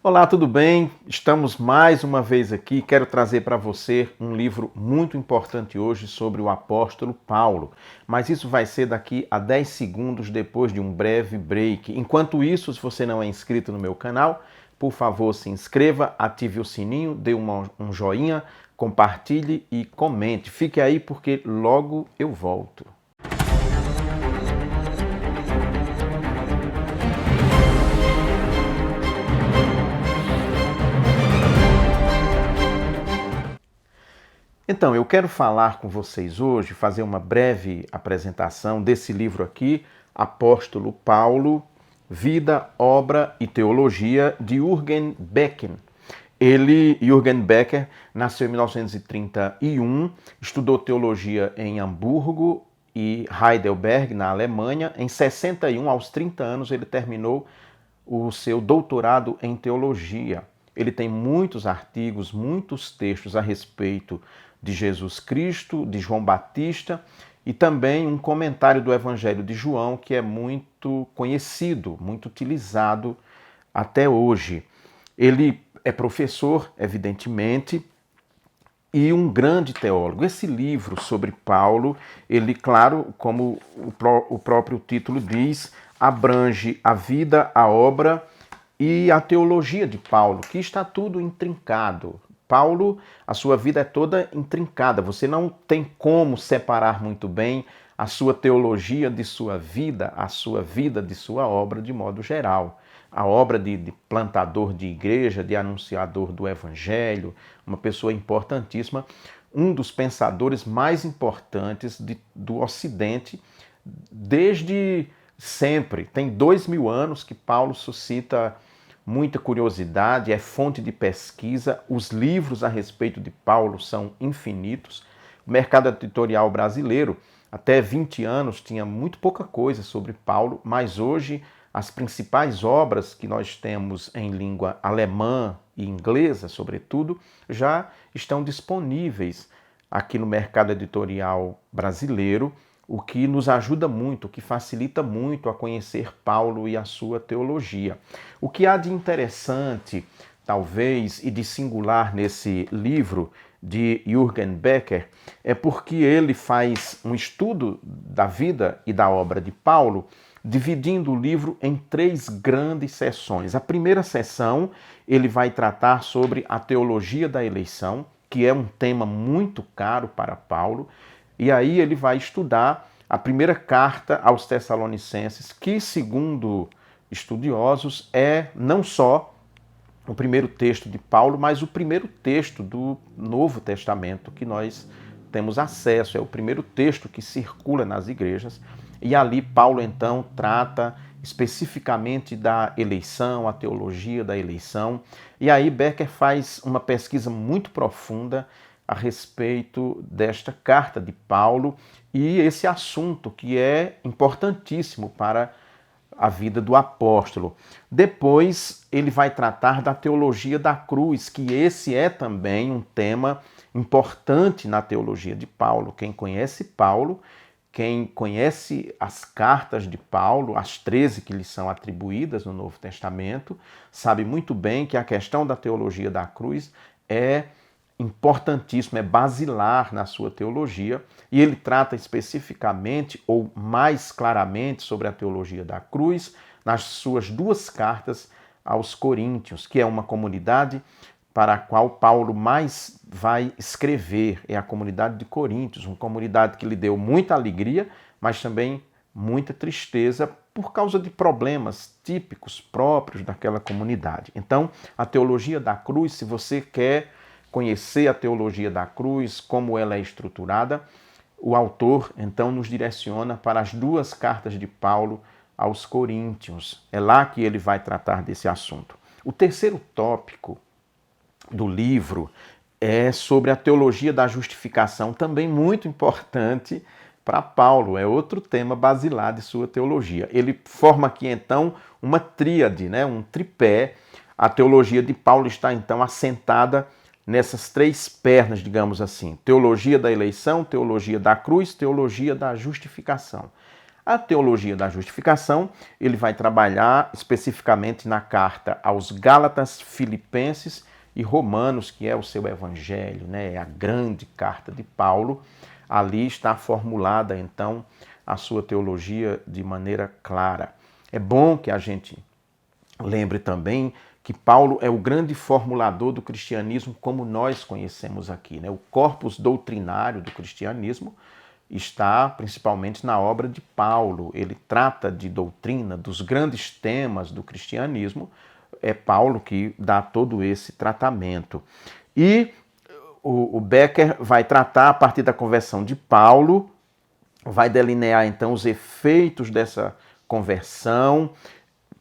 Olá, tudo bem? Estamos mais uma vez aqui. Quero trazer para você um livro muito importante hoje sobre o apóstolo Paulo. Mas isso vai ser daqui a 10 segundos depois de um breve break. Enquanto isso, se você não é inscrito no meu canal, por favor, se inscreva, ative o sininho, dê um joinha, compartilhe e comente. Fique aí porque logo eu volto. Então, eu quero falar com vocês hoje, fazer uma breve apresentação desse livro aqui, Apóstolo Paulo, Vida, Obra e Teologia, de Jürgen Becker. Jürgen Becker, nasceu em 1931, estudou teologia em Hamburgo e Heidelberg, na Alemanha. Em 61, aos 30 anos, ele terminou o seu doutorado em teologia. Ele tem muitos artigos, muitos textos a respeito de Jesus Cristo, de João Batista e também um comentário do Evangelho de João que é muito conhecido, muito utilizado até hoje. Ele é professor, evidentemente, e um grande teólogo. Esse livro sobre Paulo, ele, claro, como o próprio título diz, abrange a vida, a obra e a teologia de Paulo, que está tudo intrincado. Paulo, a sua vida é toda intrincada. Você não tem como separar muito bem a sua teologia de sua vida, a sua vida de sua obra de modo geral. A obra de plantador de igreja, de anunciador do evangelho, uma pessoa importantíssima, um dos pensadores mais importantes do Ocidente desde sempre. Tem 2000 anos que Paulo suscita muita curiosidade, é fonte de pesquisa. Os livros a respeito de Paulo são infinitos. O mercado editorial brasileiro, até 20 anos, tinha muito pouca coisa sobre Paulo, mas hoje as principais obras que nós temos em língua alemã e inglesa, sobretudo, já estão disponíveis aqui no mercado editorial brasileiro, o que nos ajuda muito, o que facilita muito a conhecer Paulo e a sua teologia. O que há de interessante, talvez, e de singular nesse livro de Jürgen Becker é porque ele faz um estudo da vida e da obra de Paulo, dividindo o livro em 3 grandes seções. A primeira seção, ele vai tratar sobre a teologia da eleição, que é um tema muito caro para Paulo. E aí ele vai estudar a primeira carta aos Tessalonicenses, que, segundo estudiosos, é não só o primeiro texto de Paulo, mas o primeiro texto do Novo Testamento que nós temos acesso. É o primeiro texto que circula nas igrejas. E ali Paulo, então, trata especificamente da eleição, a teologia da eleição. E aí Becker faz uma pesquisa muito profunda a respeito desta carta de Paulo e esse assunto que é importantíssimo para a vida do apóstolo. Depois ele vai tratar da teologia da cruz, que esse é também um tema importante na teologia de Paulo. Quem conhece Paulo, quem conhece as cartas de Paulo, as 13 que lhe são atribuídas no Novo Testamento, sabe muito bem que a questão da teologia da cruz é importantíssimo, é basilar na sua teologia, e ele trata especificamente ou mais claramente sobre a teologia da cruz nas suas 2 cartas aos Coríntios, que é uma comunidade para a qual Paulo mais vai escrever, é a comunidade de Coríntios, uma comunidade que lhe deu muita alegria, mas também muita tristeza por causa de problemas típicos próprios daquela comunidade. Então, a teologia da cruz, se você quer conhecer a teologia da cruz, como ela é estruturada, o autor então nos direciona para as 2 cartas de Paulo aos Coríntios. É lá que ele vai tratar desse assunto. O terceiro tópico do livro é sobre a teologia da justificação, também muito importante para Paulo, é outro tema basilar de sua teologia. Ele forma aqui então uma tríade, um tripé. A teologia de Paulo está então assentada nessas 3 pernas, digamos assim: teologia da eleição, teologia da cruz, teologia da justificação. A teologia da justificação, ele vai trabalhar especificamente na carta aos Gálatas, Filipenses e Romanos, que é o seu evangelho, né? É a grande carta de Paulo. Ali está formulada, então, a sua teologia de maneira clara. É bom que a gente lembre também que Paulo é o grande formulador do cristianismo como nós conhecemos aqui, né? O corpus doutrinário do cristianismo está principalmente na obra de Paulo. Ele trata de doutrina, dos grandes temas do cristianismo. É Paulo que dá todo esse tratamento. E o Becker vai tratar, a partir da conversão de Paulo, vai delinear então os efeitos dessa conversão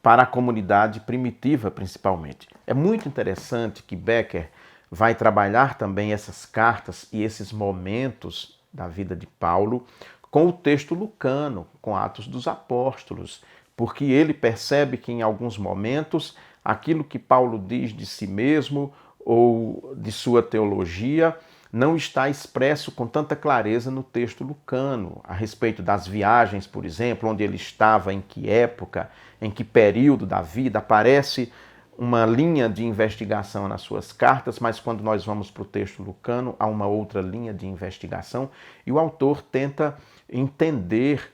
para a comunidade primitiva, principalmente. É muito interessante que Becker vai trabalhar também essas cartas e esses momentos da vida de Paulo com o texto lucano, com Atos dos Apóstolos, porque ele percebe que em alguns momentos aquilo que Paulo diz de si mesmo ou de sua teologia não está expresso com tanta clareza no texto lucano, a respeito das viagens, por exemplo, onde ele estava, em que época, em que período da vida. Aparece uma linha de investigação nas suas cartas, mas quando nós vamos para o texto lucano, há uma outra linha de investigação, e o autor tenta entender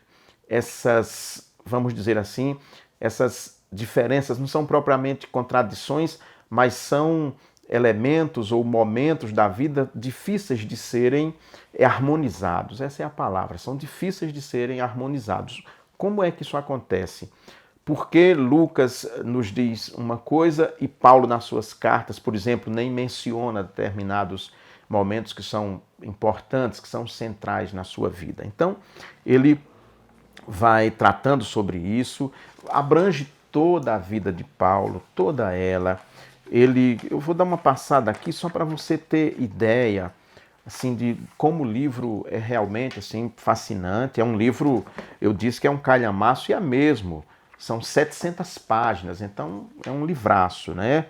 essas, vamos dizer assim, essas diferenças. Não são propriamente contradições, mas são elementos ou momentos da vida difíceis de serem harmonizados. Essa é a palavra, são difíceis de serem harmonizados. Como é que isso acontece? Porque Lucas nos diz uma coisa e Paulo nas suas cartas, por exemplo, nem menciona determinados momentos que são importantes, que são centrais na sua vida. Então, ele vai tratando sobre isso, abrange toda a vida de Paulo, toda ela. Eu vou dar uma passada aqui só para você ter ideia assim de como o livro é realmente assim fascinante. É um livro, eu disse que é um calhamaço e é mesmo. São 700 páginas, então é um livraço, né?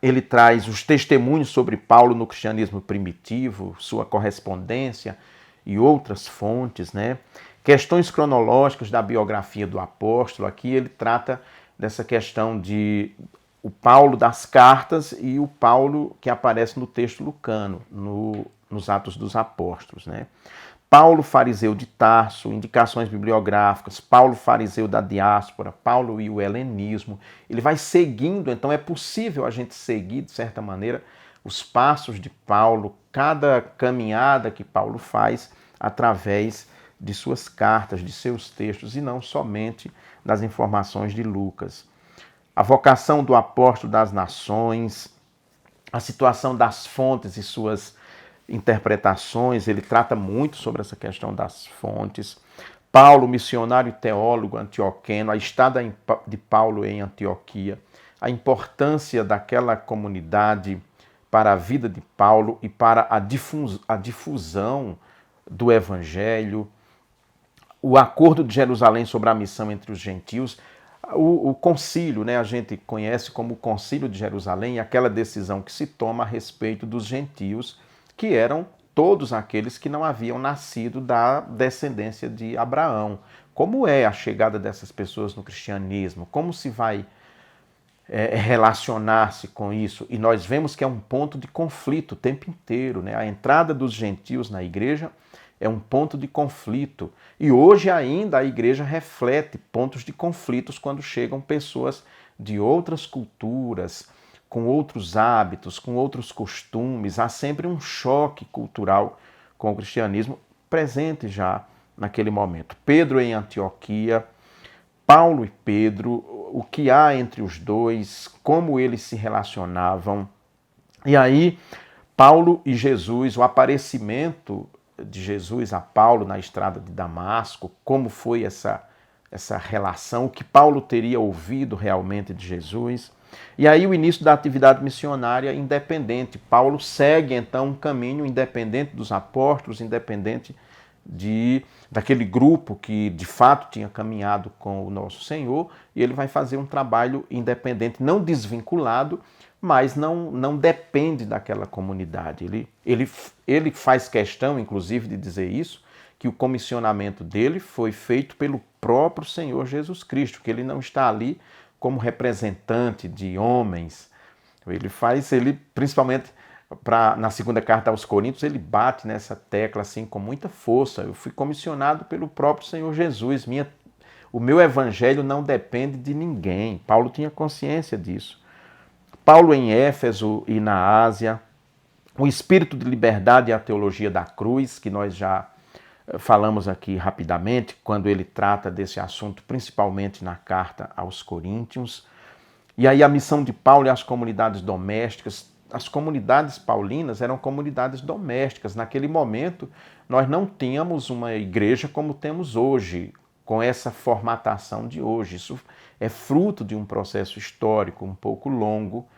Ele traz os testemunhos sobre Paulo no cristianismo primitivo, sua correspondência e outras fontes, né? Questões cronológicas da biografia do apóstolo. Aqui ele trata dessa questão de o Paulo das cartas e o Paulo que aparece no texto lucano, nos Atos dos Apóstolos, né? Paulo fariseu de Tarso, indicações bibliográficas, Paulo fariseu da diáspora, Paulo e o helenismo. Ele vai seguindo, então é possível a gente seguir, de certa maneira, os passos de Paulo, cada caminhada que Paulo faz através de suas cartas, de seus textos, e não somente das informações de Lucas. A vocação do apóstolo das nações, a situação das fontes e suas interpretações, ele trata muito sobre essa questão das fontes. Paulo, missionário e teólogo antioqueno, a estada de Paulo em Antioquia, a importância daquela comunidade para a vida de Paulo e para a difusão do evangelho, o acordo de Jerusalém sobre a missão entre os gentios, o concílio, né, a gente conhece como o concílio de Jerusalém, aquela decisão que se toma a respeito dos gentios, que eram todos aqueles que não haviam nascido da descendência de Abraão. Como é a chegada dessas pessoas no cristianismo? Como se vai relacionar-se com isso? E nós vemos que é um ponto de conflito o tempo inteiro, né? A entrada dos gentios na igreja é um ponto de conflito. E hoje ainda a igreja reflete pontos de conflitos quando chegam pessoas de outras culturas, com outros hábitos, com outros costumes. Há sempre um choque cultural com o cristianismo presente já naquele momento. Pedro em Antioquia, Paulo e Pedro, o que há entre os dois, como eles se relacionavam. E aí, Paulo e Jesus, o aparecimento de Jesus a Paulo na estrada de Damasco, como foi essa relação, o que Paulo teria ouvido realmente de Jesus. E aí o início da atividade missionária independente. Paulo segue então um caminho independente dos apóstolos, independente daquele grupo que de fato tinha caminhado com o nosso Senhor, e ele vai fazer um trabalho independente, não desvinculado, mas não depende daquela comunidade. Ele faz questão, inclusive, de dizer isso, que o comissionamento dele foi feito pelo próprio Senhor Jesus Cristo, que ele não está ali como representante de homens. Ele principalmente na segunda carta aos Coríntios, ele bate nessa tecla assim com muita força. Eu fui comissionado pelo próprio Senhor Jesus. O meu evangelho não depende de ninguém. Paulo tinha consciência disso. Paulo em Éfeso e na Ásia, o espírito de liberdade e a teologia da cruz, que nós já falamos aqui rapidamente, quando ele trata desse assunto, principalmente na carta aos Coríntios. E aí a missão de Paulo e as comunidades domésticas. As comunidades paulinas eram comunidades domésticas. Naquele momento, nós não tínhamos uma igreja como temos hoje, com essa formatação de hoje. Isso é fruto de um processo histórico um pouco longo.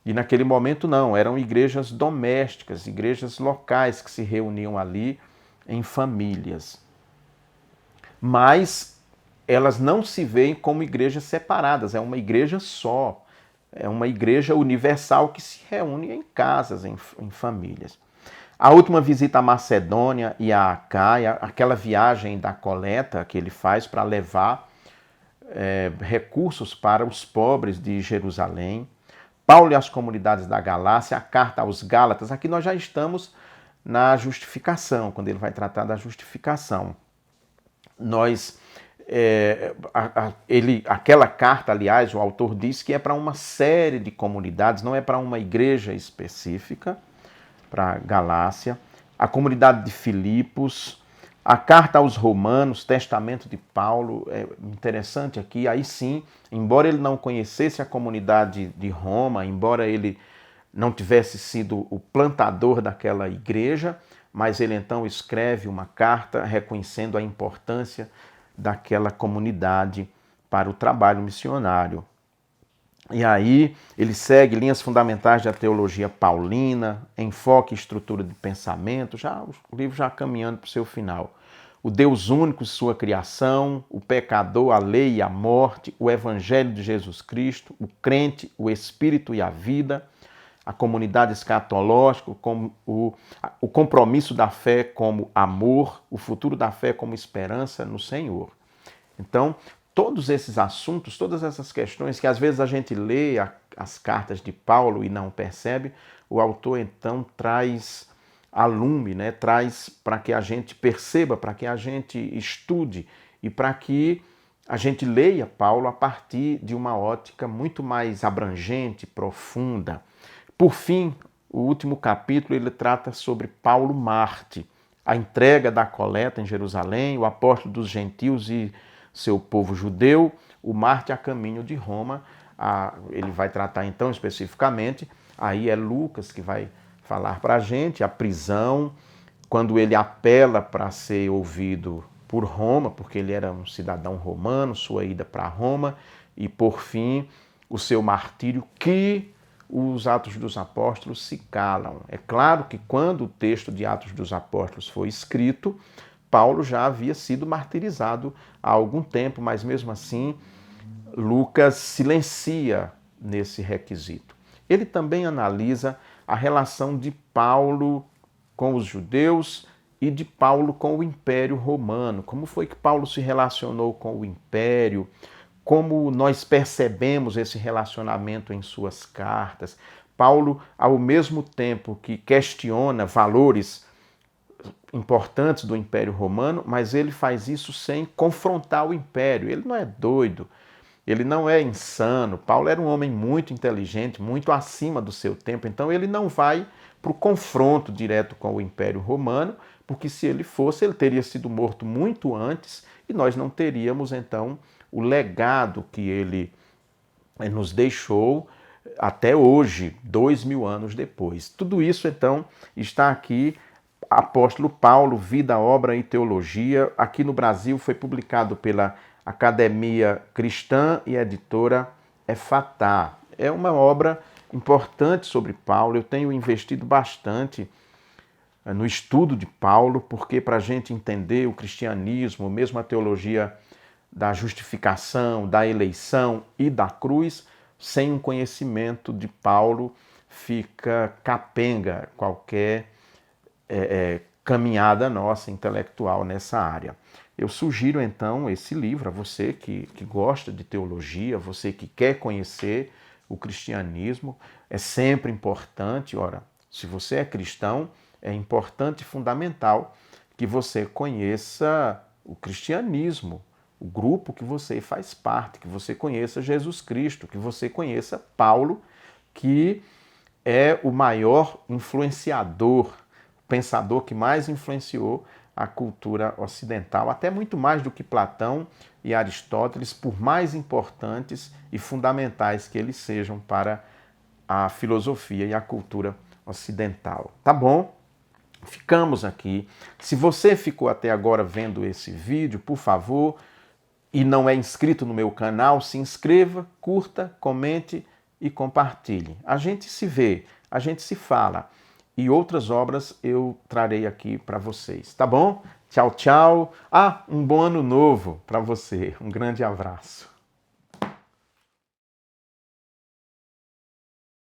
E naquele momento não, eram igrejas domésticas, igrejas locais que se reuniam ali em famílias. Mas elas não se veem como igrejas separadas, é uma igreja só. É uma igreja universal que se reúne em casas, em famílias. A última visita à Macedônia e à Acaia, aquela viagem da coleta que ele faz para levar recursos para os pobres de Jerusalém. Paulo e as comunidades da Galácia, a carta aos Gálatas. Aqui nós já estamos na justificação, quando ele vai tratar da justificação. Aquela carta, aliás, o autor diz que é para uma série de comunidades, não é para uma igreja específica, para Galácia. A comunidade de Filipos, a carta aos Romanos, testamento de Paulo, é interessante aqui. Aí sim, embora ele não conhecesse a comunidade de Roma, embora ele não tivesse sido o plantador daquela igreja, mas ele então escreve uma carta reconhecendo a importância daquela comunidade para o trabalho missionário. E aí ele segue linhas fundamentais da teologia paulina, enfoque e estrutura de pensamento, o livro já caminhando para o seu final. O Deus único e sua criação, o pecador, a lei e a morte, o evangelho de Jesus Cristo, o crente, o espírito e a vida, a comunidade escatológica, como o compromisso da fé como amor, o futuro da fé como esperança no Senhor. Então, todos esses assuntos, todas essas questões que às vezes a gente lê as cartas de Paulo e não percebe, o autor então traz a lume, né? Traz para que a gente perceba, para que a gente estude e para que a gente leia Paulo a partir de uma ótica muito mais abrangente, profunda. Por fim, o último capítulo ele trata sobre Paulo Marte, a entrega da coleta em Jerusalém, o apóstolo dos gentios e seu povo judeu, o Marte a caminho de Roma. Ele vai tratar então especificamente, aí é Lucas que vai falar para a gente, a prisão, quando ele apela para ser ouvido por Roma, porque ele era um cidadão romano, sua ida para Roma, e por fim o seu martírio, que os Atos dos Apóstolos se calam. É claro que quando o texto de Atos dos Apóstolos foi escrito, Paulo já havia sido martirizado há algum tempo, mas mesmo assim Lucas silencia nesse requisito. Ele também analisa a relação de Paulo com os judeus e de Paulo com o Império Romano. Como foi que Paulo se relacionou com o Império? Como nós percebemos esse relacionamento em suas cartas. Paulo, ao mesmo tempo que questiona valores importantes do Império Romano, mas ele faz isso sem confrontar o Império. Ele não é doido, ele não é insano. Paulo era um homem muito inteligente, muito acima do seu tempo, então ele não vai para o confronto direto com o Império Romano, porque se ele fosse, ele teria sido morto muito antes e nós não teríamos, então, o legado que ele nos deixou até hoje, 2000 anos depois. Tudo isso, então, está aqui, Apóstolo Paulo, Vida, Obra e Teologia. Aqui no Brasil foi publicado pela Academia Cristã e editora Efatá. É uma obra importante sobre Paulo. Eu tenho investido bastante no estudo de Paulo, porque para a gente entender o cristianismo, mesmo a teologia da justificação, da eleição e da cruz, sem um conhecimento de Paulo, fica capenga qualquer caminhada nossa intelectual nessa área. Eu sugiro então esse livro a você que gosta de teologia, você que quer conhecer o cristianismo. É sempre importante, ora, se você é cristão, é importante e fundamental que você conheça o cristianismo, o grupo que você faz parte, que você conheça Jesus Cristo, que você conheça Paulo, que é o maior influenciador, pensador que mais influenciou a cultura ocidental, até muito mais do que Platão e Aristóteles, por mais importantes e fundamentais que eles sejam para a filosofia e a cultura ocidental. Tá bom? Ficamos aqui. Se você ficou até agora vendo esse vídeo, por favor, e não é inscrito no meu canal, se inscreva, curta, comente e compartilhe. A gente se vê, a gente se fala e outras obras eu trarei aqui para vocês, tá bom? Tchau, tchau. Um bom ano novo para você. Um grande abraço.